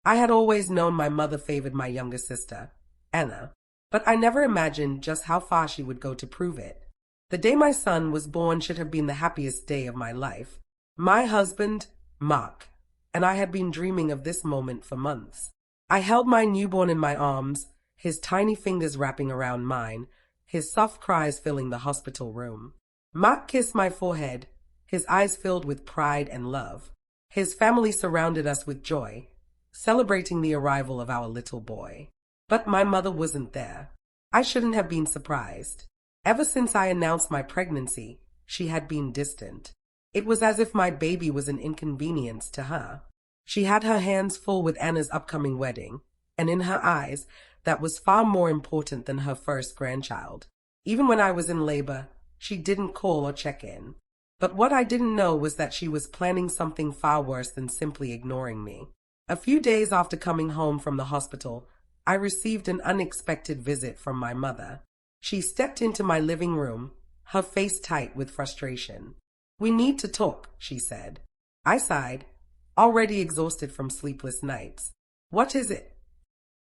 I had always known my mother favored my younger sister, Anna, but I never imagined just how far she would go to prove it. The day my son was born should have been the happiest day of my life. My husband, Mark, and I had been dreaming of this moment for months. I held my newborn in my arms, his tiny fingers wrapping around mine, his soft cries filling the hospital room. Mark kissed my forehead, his eyes filled with pride and love. His family surrounded us with joy, celebrating the arrival of our little boy. But my mother wasn't there. I shouldn't have been surprised. Ever since I announced my pregnancy, she had been distant. It was as if my baby was an inconvenience to her. She had her hands full with Anna's upcoming wedding, and in her eyes, that was far more important than her first grandchild. Even when I was in labor, she didn't call or check in. But what I didn't know was that she was planning something far worse than simply ignoring me. A few days after coming home from the hospital, I received an unexpected visit from my mother. She stepped into my living room, her face tight with frustration. "We need to talk," she said. I sighed, already exhausted from sleepless nights. "What is it?"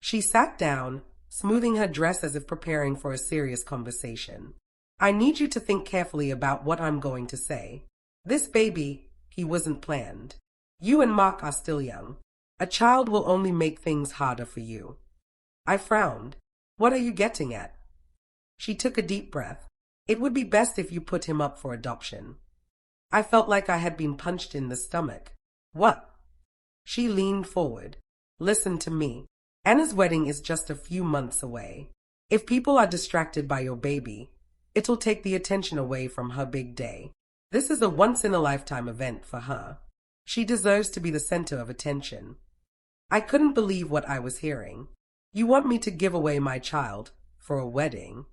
She sat down, smoothing her dress as if preparing for a serious conversation. "I need you to think carefully about what I'm going to say. This baby, he wasn't planned. You and Mark are still young. A child will only make things harder for you." I frowned. "What are you getting at?" She took a deep breath. "It would be best if you put him up for adoption." I felt like I had been punched in the stomach. "What?" She leaned forward. "Listen to me. Anna's wedding is just a few months away. If people are distracted by your baby, it'll take the attention away from her big day. This is a once-in-a-lifetime event for her. She deserves to be the center of attention." I couldn't believe what I was hearing. "You want me to give away my child for a wedding?"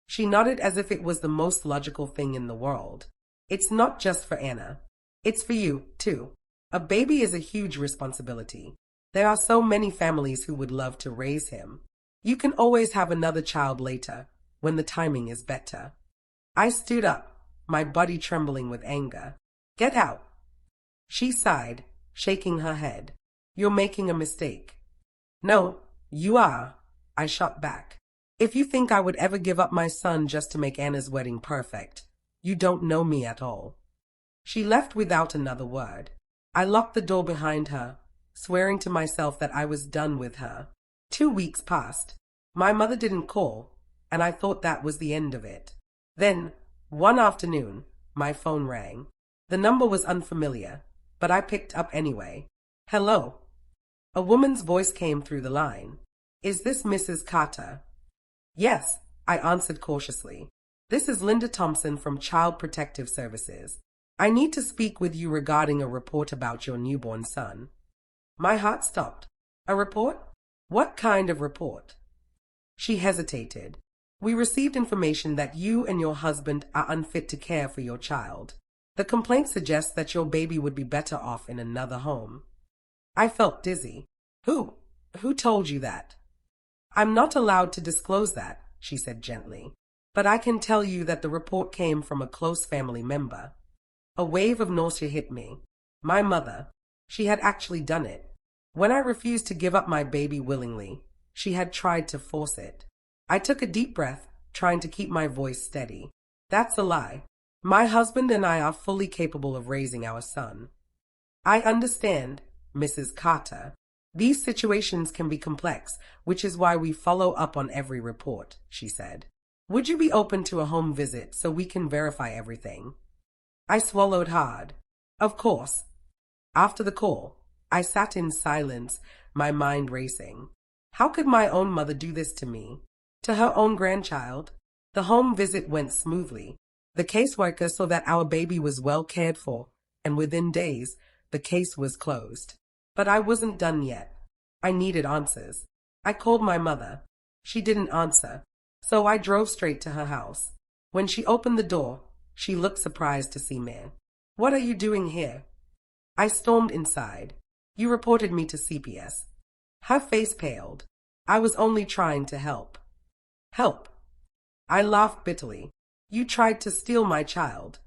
She nodded as if it was the most logical thing in the world. "It's not just for Anna. It's for you, too. A baby is a huge responsibility. There are so many families who would love to raise him. You can always have another child later, when the timing is better." I stood up, my body trembling with anger. "Get out." She sighed, shaking her head. "You're making a mistake." "No, you are," I shot back. "If you think I would ever give up my son just to make Anna's wedding perfect, you don't know me at all." She left without another word. I locked the door behind her, swearing to myself that I was done with her. 2 weeks passed. My mother didn't call, and I thought that was the end of it. Then, one afternoon, my phone rang. The number was unfamiliar, but I picked up anyway. "Hello." A woman's voice came through the line. "Is this Mrs. Carter?" "Yes," I answered cautiously. "This is Linda Thompson from Child Protective Services. I need to speak with you regarding a report about your newborn son." My heart stopped. "A report? What kind of report?" She hesitated. "We received information that you and your husband are unfit to care for your child. The complaint suggests that your baby would be better off in another home." I felt dizzy. Who? Who told you that?" "I'm not allowed to disclose that," she said gently. "But I can tell you that the report came from a close family member." A wave of nausea hit me. My mother. She had actually done it. When I refused to give up my baby willingly, she had tried to force it. I took a deep breath, trying to keep my voice steady. "That's a lie. My husband and I are fully capable of raising our son." "I understand, Mrs. Carter. These situations can be complex, which is why we follow up on every report," she said. "Would you be open to a home visit so we can verify everything?" I swallowed hard. Of course. After the call, I sat in silence, my mind racing. How could my own mother do this to me? To her own grandchild? The home visit went smoothly. The caseworker saw that our baby was well cared for, and within days, the case was closed. But I wasn't done yet. I needed answers. I called my mother. She didn't answer, so I drove straight to her house. When she opened the door, she looked surprised to see me. "What are you doing here?" I stormed inside. "You reported me to CPS." Her face paled. "I was only trying to help." "Help?" I laughed bitterly. "You tried to steal my child."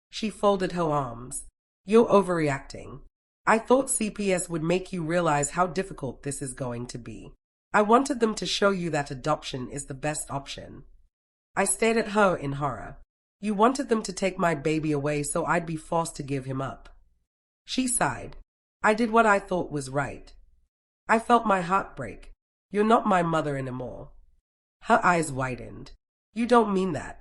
She folded her arms. "You're overreacting. I thought CPS would make you realize how difficult this is going to be. I wanted them to show you that adoption is the best option. I stared at her in horror. You wanted them to take my baby away so I'd be forced to give him up. She sighed. I did what I thought was right. I felt my heart break. You're not my mother anymore. Her eyes widened. You don't mean that.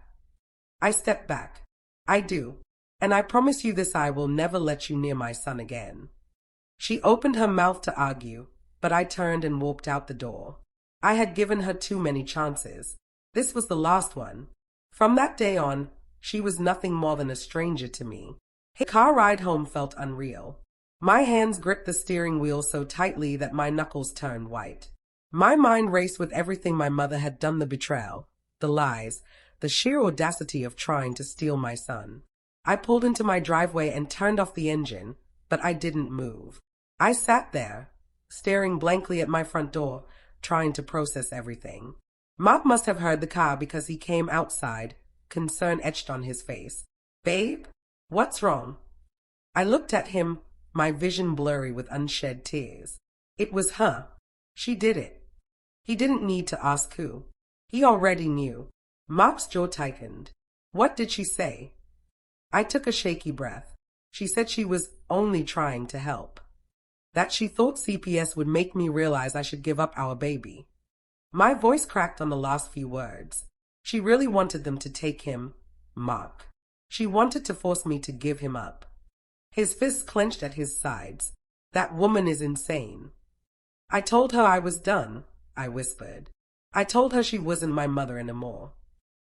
I stepped back. I do. And I promise you this, I will never let you near my son again. She opened her mouth to argue, but I turned and walked out the door. I had given her too many chances. This was the last one. From that day on, she was nothing more than a stranger to me. His car ride home felt unreal. My hands gripped the steering wheel so tightly that my knuckles turned white. My mind raced with everything my mother had done, the betrayal, the lies, the sheer audacity of trying to steal my son. I pulled into my driveway and turned off the engine, but I didn't move. I sat there, staring blankly at my front door, trying to process everything. Mark must have heard the car because he came outside, concern etched on his face. Babe, what's wrong? I looked at him, my vision blurry with unshed tears. It was her. She did it. He didn't need to ask who. He already knew. Mark's jaw tightened. What did she say? I took a shaky breath. She said she was only trying to help. That she thought CPS would make me realize I should give up our baby. My voice cracked on the last few words. She really wanted them to take him, Mark. She wanted to force me to give him up. His fists clenched at his sides. That woman is insane. I told her I was done, I whispered. I told her she wasn't my mother anymore.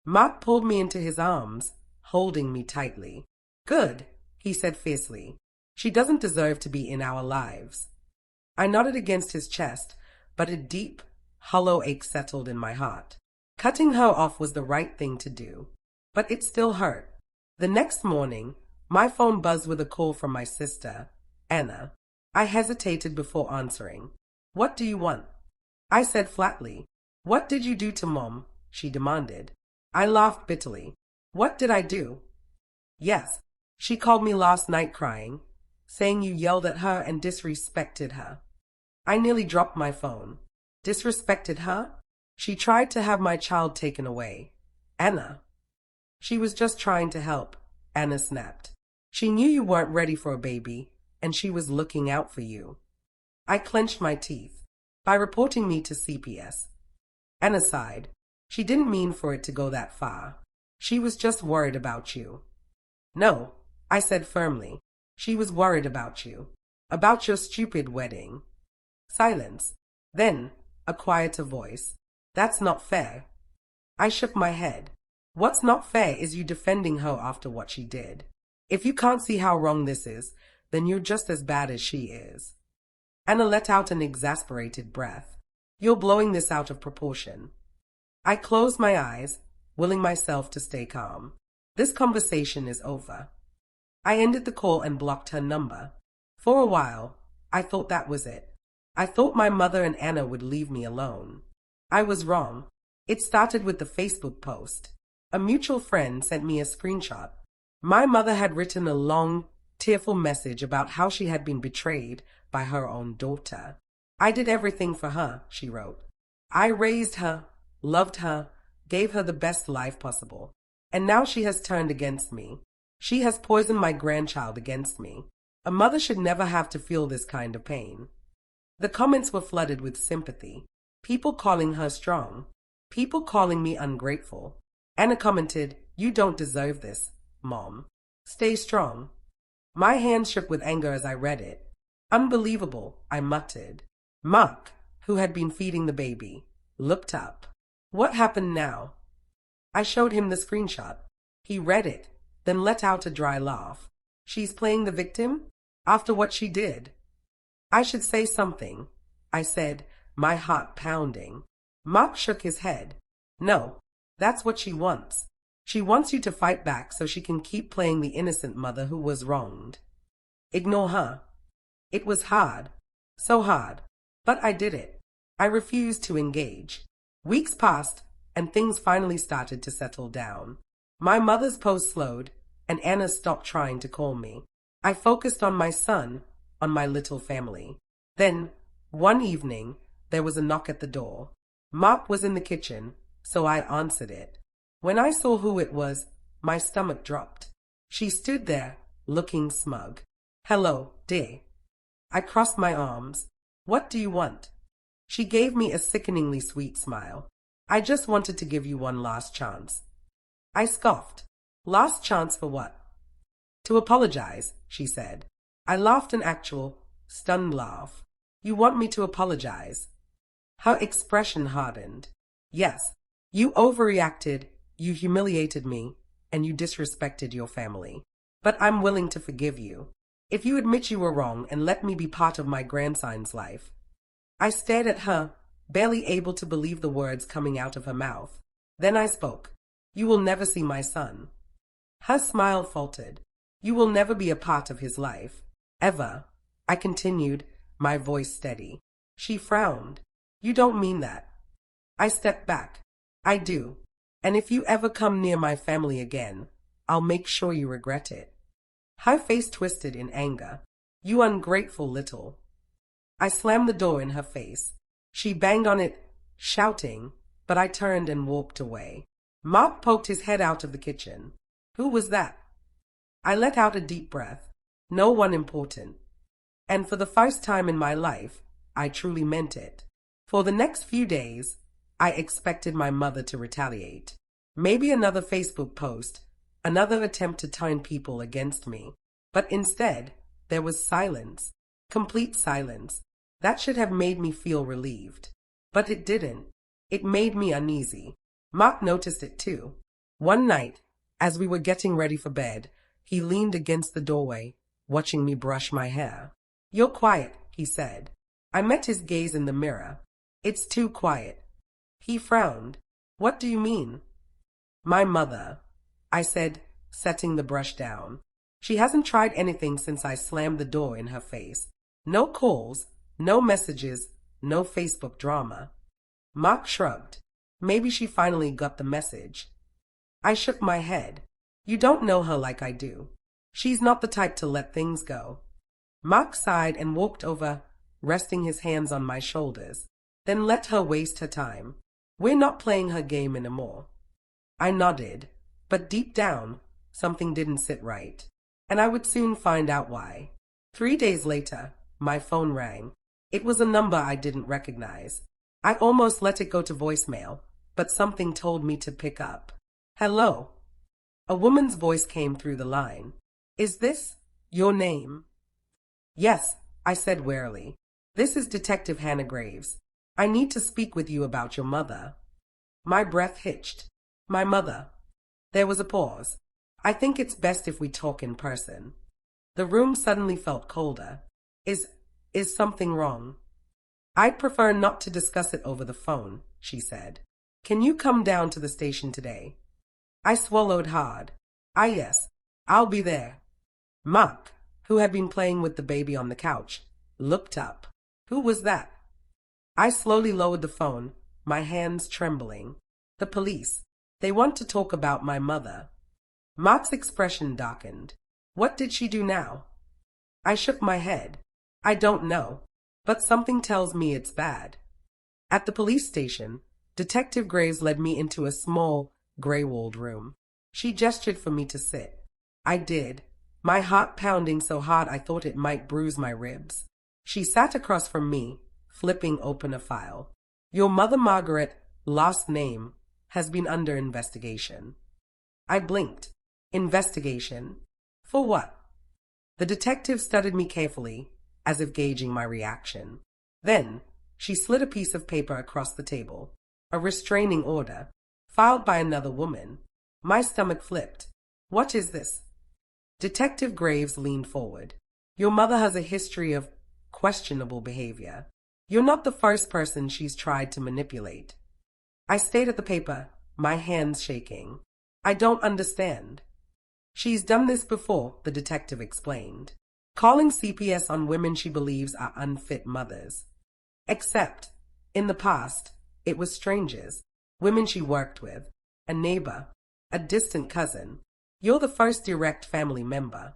Mark pulled me into his arms, holding me tightly. Good, he said fiercely. She doesn't deserve to be in our lives. I nodded against his chest, but a deep, hollow ache settled in my heart. Cutting her off was the right thing to do, but it still hurt. The next morning, my phone buzzed with a call from my sister, Anna. I hesitated before answering. What do you want? I said flatly. What did you do to Mom? She demanded. I laughed bitterly. What did I do? Yes, she called me last night crying, saying you yelled at her and disrespected her. I nearly dropped my phone. Disrespected her? She tried to have my child taken away. Anna. She was just trying to help, Anna snapped. She knew you weren't ready for a baby, and she was looking out for you. I clenched my teeth. By reporting me to CPS. Anna sighed. She didn't mean for it to go that far. She was just worried about you. No, I said firmly. She was worried about you. About your stupid wedding. Silence. Then, a quieter voice. That's not fair. I shook my head. What's not fair is you defending her after what she did. If you can't see how wrong this is, then you're just as bad as she is. Anna let out an exasperated breath. You're blowing this out of proportion. I closed my eyes, willing myself to stay calm. This conversation is over. I ended the call and blocked her number. For a while, I thought that was it. I thought my mother and Anna would leave me alone. I was wrong. It started with the Facebook post. A mutual friend sent me a screenshot. My mother had written a long, tearful message about how she had been betrayed by her own daughter. I did everything for her, she wrote. I raised her, loved her, gave her the best life possible. And now she has turned against me. She has poisoned my grandchild against me. A mother should never have to feel this kind of pain. The comments were flooded with sympathy. People calling her strong. People calling me ungrateful. Anna commented, "You don't deserve this, Mom. Stay strong." My hands shook with anger as I read it. Unbelievable, I muttered. Mark, who had been feeding the baby, looked up. What happened now? I showed him the screenshot. He read it, then let out a dry laugh. She's playing the victim? After what she did? I should say something, I said, my heart pounding. Mark shook his head. No, that's what she wants. She wants you to fight back so she can keep playing the innocent mother who was wronged. Ignore her. It was hard. So hard. But I did it. I refused to engage. Weeks passed, and things finally started to settle down. My mother's post slowed, and Anna stopped trying to call me. I focused on my son, on my little family. Then, one evening, there was a knock at the door. Mop was in the kitchen, so I answered it. When I saw who it was, my stomach dropped. She stood there, looking smug. "Hello, dear." I crossed my arms. "What do you want?" She gave me a sickeningly sweet smile. "I just wanted to give you one last chance." I scoffed. "Last chance for what?" "To apologize," she said. I laughed an actual, stunned laugh. "You want me to apologize?" Her expression hardened. "Yes, you overreacted, you humiliated me, and you disrespected your family. But I'm willing to forgive you. If you admit you were wrong and let me be part of my grandson's life." I stared at her, barely able to believe the words coming out of her mouth. Then I spoke. "You will never see my son." Her smile faltered. "You will never be a part of his life. Ever." I continued, my voice steady. She frowned. "You don't mean that." I stepped back. "I do. And if you ever come near my family again, I'll make sure you regret it." Her face twisted in anger. "You ungrateful little." I slammed the door in her face. She banged on it, shouting, but I turned and walked away. Mark poked his head out of the kitchen. "Who was that?" I let out a deep breath. "No one important." And for the first time in my life, I truly meant it. For the next few days, I expected my mother to retaliate. Maybe another Facebook post, another attempt to turn people against me. But instead, there was silence. Complete silence. That should have made me feel relieved. But it didn't. It made me uneasy. Mark noticed it too. One night, as we were getting ready for bed, he leaned against the doorway, watching me brush my hair. "You're quiet," he said. I met his gaze in the mirror. "It's too quiet." He frowned. "What do you mean?" "My mother," I said, setting the brush down. "She hasn't tried anything since I slammed the door in her face. No calls, no messages, no Facebook drama." Mark shrugged. "Maybe she finally got the message." I shook my head. "You don't know her like I do. She's not the type to let things go." Mark sighed and walked over, resting his hands on my shoulders. "Then let her waste her time. We're not playing her game anymore." I nodded, but deep down, something didn't sit right. And I would soon find out why. 3 days later, my phone rang. It was a number I didn't recognize. I almost let it go to voicemail, but something told me to pick up. "Hello." A woman's voice came through the line. "Is this your name?" "Yes," I said wearily. "This is Detective Hannah Graves. I need to speak with you about your mother." My breath hitched. "My mother." There was a pause. "I think it's best if we talk in person." The room suddenly felt colder. Is something wrong?" "I'd prefer not to discuss it over the phone," she said. "Can you come down to the station today?" I swallowed hard. Yes, I'll be there." Mark, who had been playing with the baby on the couch, looked up. "Who was that?" I slowly lowered the phone, my hands trembling. "The police. They want to talk about my mother." Mark's expression darkened. "What did she do now?" I shook my head. "I don't know, but something tells me it's bad." At the police station, Detective Graves led me into a small, gray-walled room. She gestured for me to sit. I did, my heart pounding so hard I thought it might bruise my ribs. She sat across from me, flipping open a file. "Your mother Margaret, last name, has been under investigation." I blinked. "Investigation? For what?" The detective studied me carefully, as if gauging my reaction. Then, she slid a piece of paper across the table. A restraining order, filed by another woman. My stomach flipped. "What is this?" Detective Graves leaned forward. "Your mother has a history of questionable behavior. You're not the first person she's tried to manipulate." I stared at the paper, my hands shaking. "I don't understand." "She's done this before," the detective explained. "Calling CPS on women she believes are unfit mothers. Except, in the past, it was strangers, women she worked with, a neighbor, a distant cousin. You're the first direct family member.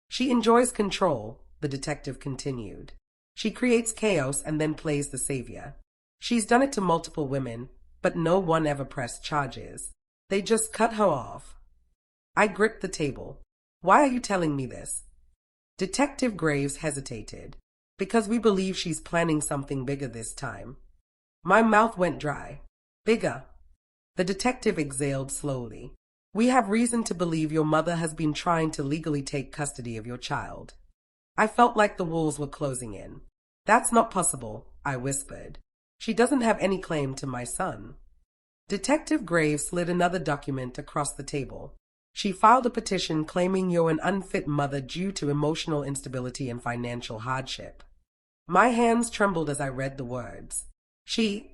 She enjoys control, the detective continued. She creates chaos and then plays the savior. She's done it to multiple women, but no one ever pressed charges. They just cut her off. I gripped the table. Why are you telling me this? Detective Graves hesitated. Because we believe she's planning something bigger this time. My mouth went dry. Bigger. The detective exhaled slowly. We have reason to believe your mother has been trying to legally take custody of your child. I felt like the walls were closing in. That's not possible, I whispered. She doesn't have any claim to my son. Detective Graves slid another document across the table. She filed a petition claiming you're an unfit mother due to emotional instability and financial hardship. My hands trembled as I read the words. She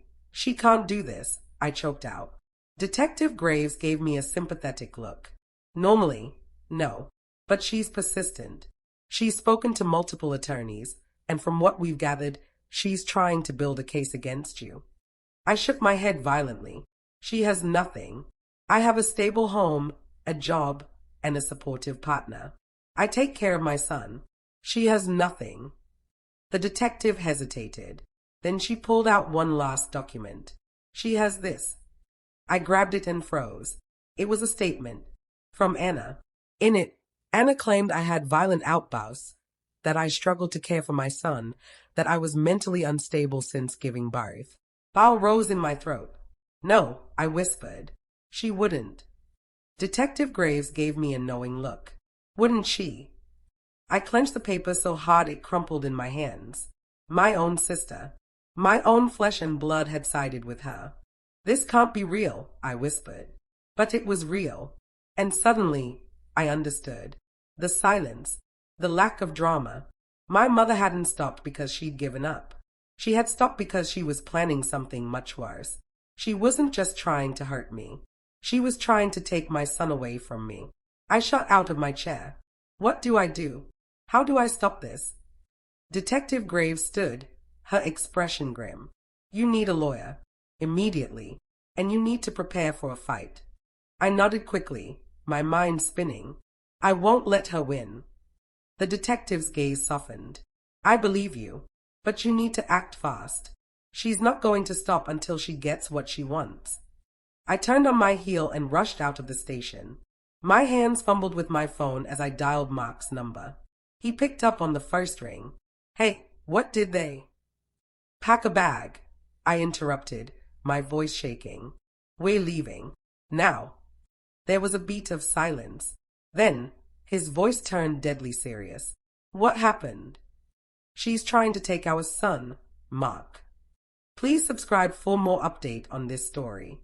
can't do this, I choked out. Detective Graves gave me a sympathetic look. Normally, no, but she's persistent. She's spoken to multiple attorneys, and from what we've gathered, she's trying to build a case against you. I shook my head violently. She has nothing. I have a stable home, a job, and a supportive partner. I take care of my son. She has nothing. The detective hesitated. Then she pulled out one last document. She has this. I grabbed it and froze. It was a statement. From Anna. In it, Anna claimed I had violent outbursts, that I struggled to care for my son, that I was mentally unstable since giving birth. Bile rose in my throat. No, I whispered. She wouldn't. Detective Graves gave me a knowing look. Wouldn't she? I clenched the paper so hard it crumpled in my hands. My own sister. My own flesh and blood had sided with her. This can't be real, I whispered. But it was real. And suddenly, I understood. The silence. The lack of drama. My mother hadn't stopped because she'd given up. She had stopped because she was planning something much worse. She wasn't just trying to hurt me. She was trying to take my son away from me. I shot out of my chair. What do I do? How do I stop this? Detective Graves stood, her expression grim. You need a lawyer. Immediately. And you need to prepare for a fight. I nodded quickly, my mind spinning. I won't let her win. The detective's gaze softened. I believe you, but you need to act fast. She's not going to stop until she gets what she wants. I turned on my heel and rushed out of the station. My hands fumbled with my phone as I dialed Mark's number. He picked up on the first ring. Hey, what did they? Pack a bag, I interrupted, my voice shaking. We're leaving. Now. There was a beat of silence. Then, his voice turned deadly serious. What happened? She's trying to take our son, Mark. Please subscribe for more update on this story.